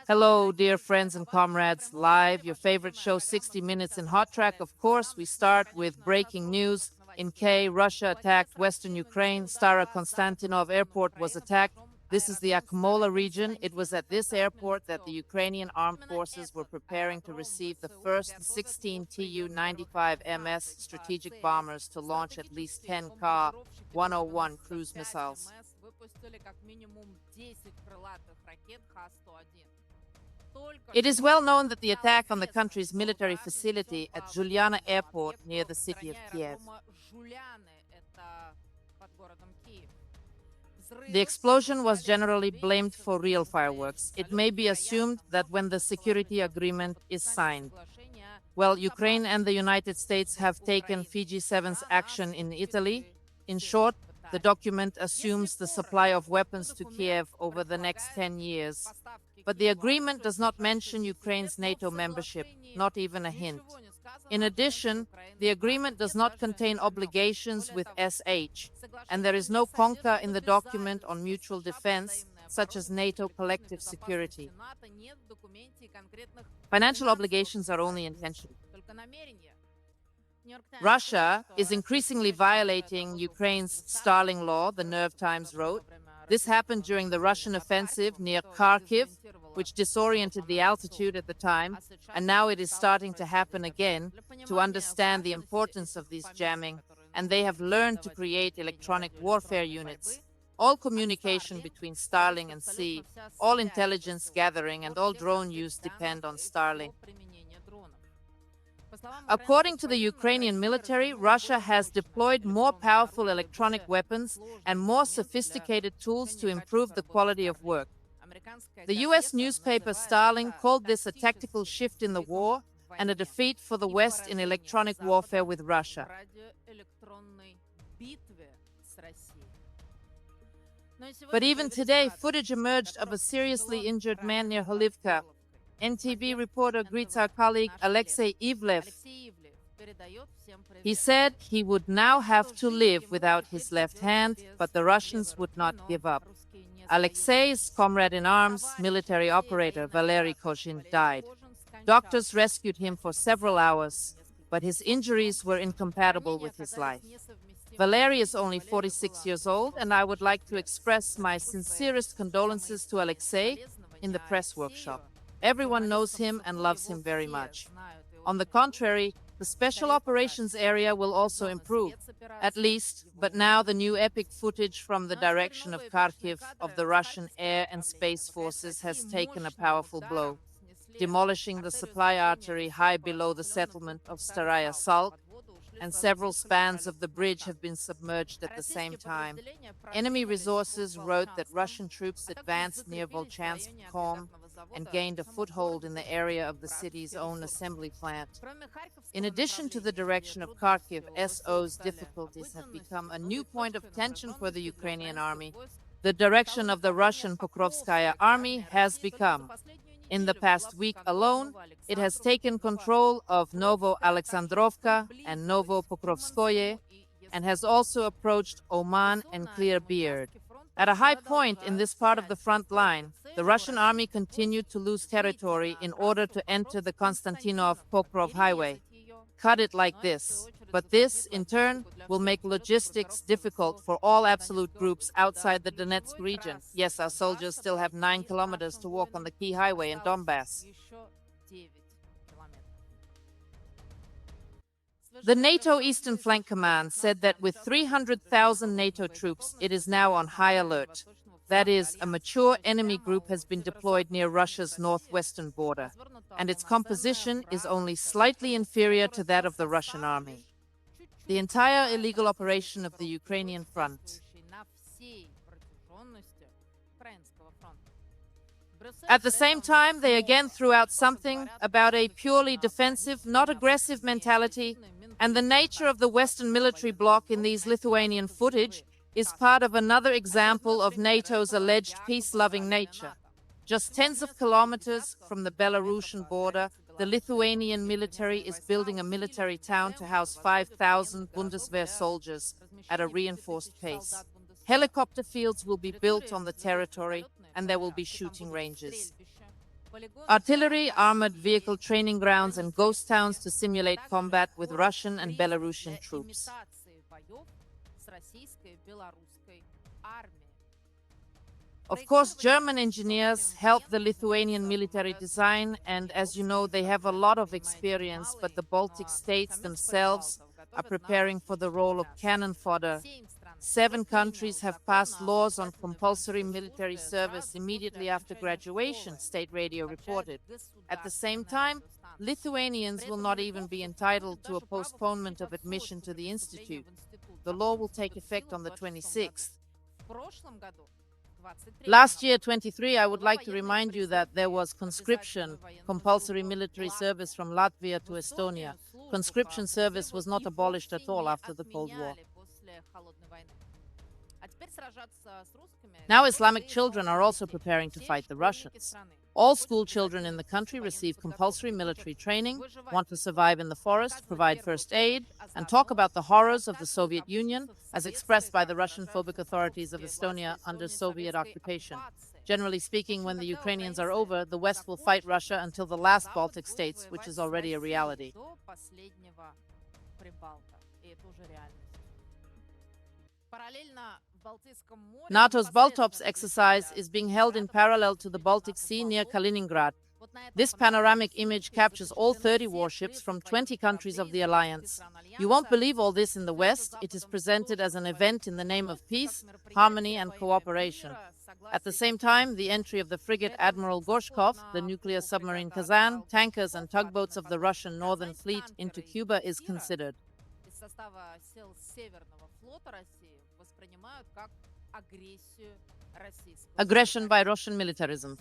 Hello, dear friends and comrades. Live, your favorite show, 60 Minutes in Hot Track. Of course, we start with breaking news. In K, Russia attacked Western Ukraine. Starokonstantinov airport was attacked. This is the Akmola region. It was at this airport that the Ukrainian armed forces were preparing to receive the first 16 Tu-95 MS strategic bombers to launch at least 10 Ka-101 cruise missiles. It is well known that the attack on the country's military facility at Juliana Airport near the city of Kiev. The explosion was generally blamed for real fireworks. It may be assumed that when the security agreement is signed, well, Ukraine and the United States have taken Fiji 7's action in Italy. In short, the document assumes the supply of weapons to Kiev over the next 10 years. But the agreement does not mention Ukraine's NATO membership, not even a hint. In addition, the agreement does not contain obligations with SH, and there is no conca in the document on mutual defense, such as NATO collective security. Financial obligations are only intentional. Russia is increasingly violating Ukraine's Starling law, the Nerve Times wrote. This happened during the Russian offensive near Kharkiv, which disoriented the altitude at the time, and now it is starting to happen again to understand the importance of this jamming, and they have learned to create electronic warfare units. All communication between Starling and Sea, all intelligence gathering, and all drone use depend on Starling. According to the Ukrainian military, Russia has deployed more powerful electronic weapons and more sophisticated tools to improve the quality of work. The U.S. newspaper Starling called this a tactical shift in the war and a defeat for the West in electronic warfare with Russia. But even today, footage emerged of a seriously injured man near Holivka. NTV reporter greets our colleague Alexei Ivlev. He said he would now have to live without his left hand, but the Russians would not give up. Alexei's comrade in arms, military operator Valery Kozhin, died. Doctors rescued him for several hours, but his injuries were incompatible with his life. Valery is only 46 years old, and I would like to express my sincerest condolences to Alexei in the press workshop. Everyone knows him and loves him very much. On the contrary, the special operations area will also improve, at least, but now the new epic footage from the direction of Kharkiv of the Russian air and space forces has taken a powerful blow, demolishing the supply artery high below the settlement of Staraya Salt, and several spans of the bridge have been submerged at the same time. Enemy resources wrote that Russian troops advanced near Volchansk and gained a foothold in the area of the city's own assembly plant. In addition to the direction of Kharkiv, SO's difficulties have become a new point of tension for the Ukrainian army. The direction of the Russian Pokrovskaya army has become. In the past week alone, it has taken control of Novo-Alexandrovka and Novo-Pokrovskoye and has also approached Oman and Clear Beard. At a high point in this part of the front line, the Russian army continued to lose territory in order to enter the Konstantinov-Pokrov highway. Cut it like this. But this, in turn, will make logistics difficult for all absolute groups outside the Donetsk region. Yes, our soldiers still have 9 kilometers to walk on the key highway in Donbass. The NATO Eastern Flank Command said that with 300,000 NATO troops, it is now on high alert. That is, a mature enemy group has been deployed near Russia's northwestern border, and its composition is only slightly inferior to that of the Russian army. The entire illegal operation of the Ukrainian front. At the same time, they again threw out something about a purely defensive, not aggressive mentality, and the nature of the Western military bloc in these Lithuanian footage is part of another example of NATO's alleged peace-loving nature. Just tens of kilometers from the Belarusian border, the Lithuanian military is building a military town to house 5,000 Bundeswehr soldiers at a reinforced pace. Helicopter fields will be built on the territory, and there will be shooting ranges. artillery, armored vehicle training grounds, and ghost towns to simulate combat with Russian and Belarusian troops. Of course, German engineers helped the Lithuanian military design, and as you know, they have a lot of experience, but the Baltic states themselves are preparing for the role of cannon fodder. 7 countries have passed laws on compulsory military service immediately after graduation, state radio reported. At the same time, Lithuanians will not even be entitled to a postponement of admission to the institute. The law will take effect on the 26th. Last year, 23, I would like to remind you that there was conscription, compulsory military service from Latvia to Estonia. Conscription service was not abolished at all after the Cold War. Now Islamic children are also preparing to fight the Russians. All school children in the country receive compulsory military training, want to survive in the forest, provide first aid, and talk about the horrors of the Soviet Union as expressed by the Russian-phobic authorities of Estonia under Soviet occupation. Generally speaking, when the Ukrainians are over, the West will fight Russia until the last Baltic states, which is already a reality. NATO's Baltops exercise is being held in parallel to the Baltic Sea near Kaliningrad. This panoramic image captures all 30 warships from 20 countries of the alliance. You won't believe all this in the West. It is presented as an event in the name of peace, harmony, and cooperation. At the same time, the entry of the frigate Admiral Gorshkov, the nuclear submarine Kazan, tankers and tugboats of the Russian Northern Fleet into Cuba is considered. Aggression by Russian militarism.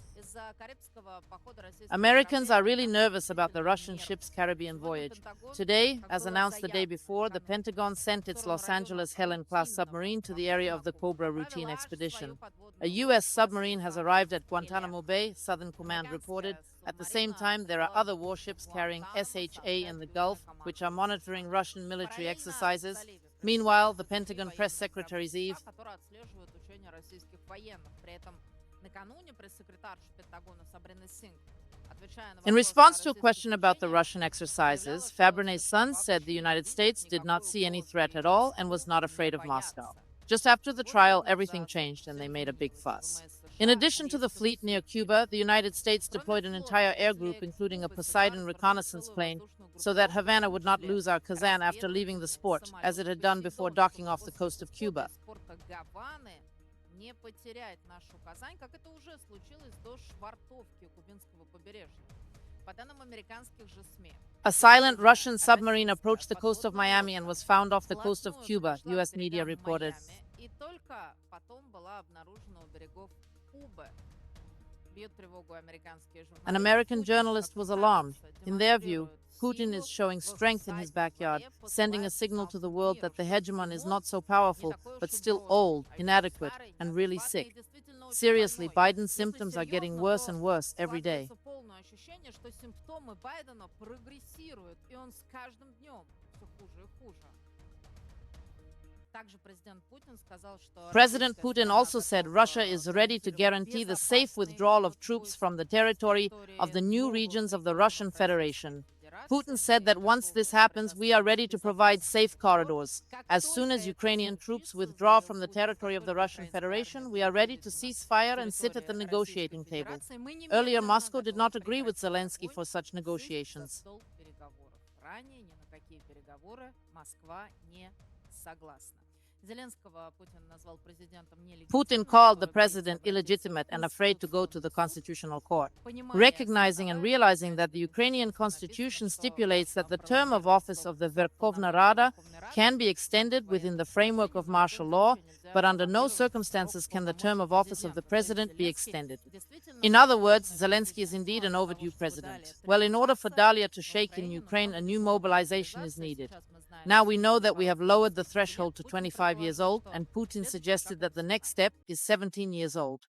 Americans are really nervous about the Russian ship's Caribbean voyage. Today, as announced the day before, the Pentagon sent its Los Angeles Helen-class submarine to the area of the Cobra routine expedition. A U.S. submarine has arrived at Guantanamo Bay, Southern Command reported. At the same time, there are other warships carrying SHA in the Gulf, which are monitoring Russian military exercises. Meanwhile, the Pentagon press secretary's Eve in response to a question about the Russian exercises, Fabrene's son said the United States did not see any threat at all and was not afraid of Moscow. Just after the trial, everything changed and they made a big fuss. In addition to the fleet near Cuba, the United States deployed an entire air group, including a Poseidon reconnaissance plane, so that Havana would not lose our Kazan after leaving the sport, as it had done before docking off the coast of Cuba. A silent Russian submarine approached the coast of Miami and was found off the coast of Cuba, U.S. media reported. An American journalist was alarmed. In their view, Putin is showing strength in his backyard, sending a signal to the world that the hegemon is not so powerful, but still old, inadequate, and really sick. Seriously, Biden's symptoms are getting worse and worse every day. President Putin also said Russia is ready to guarantee the safe withdrawal of troops from the territory of the new regions of the Russian Federation. Putin said that once this happens, we are ready to provide safe corridors. As soon as Ukrainian troops withdraw from the territory of the Russian Federation, we are ready to cease fire and sit at the negotiating table. Earlier, Moscow did not agree with Zelensky for such negotiations. Putin called the president illegitimate and afraid to go to the Constitutional Court. Recognizing and realizing that the Ukrainian constitution stipulates that the term of office of the Verkhovna Rada can be extended within the framework of martial law, but under no circumstances can the term of office of the president be extended. In other words, Zelensky is indeed an overdue president. Well, in order for Dalia to shake in Ukraine, a new mobilization is needed. Now we know that we have lowered the threshold to 25 years old, and Putin suggested that the next step is 17 years old.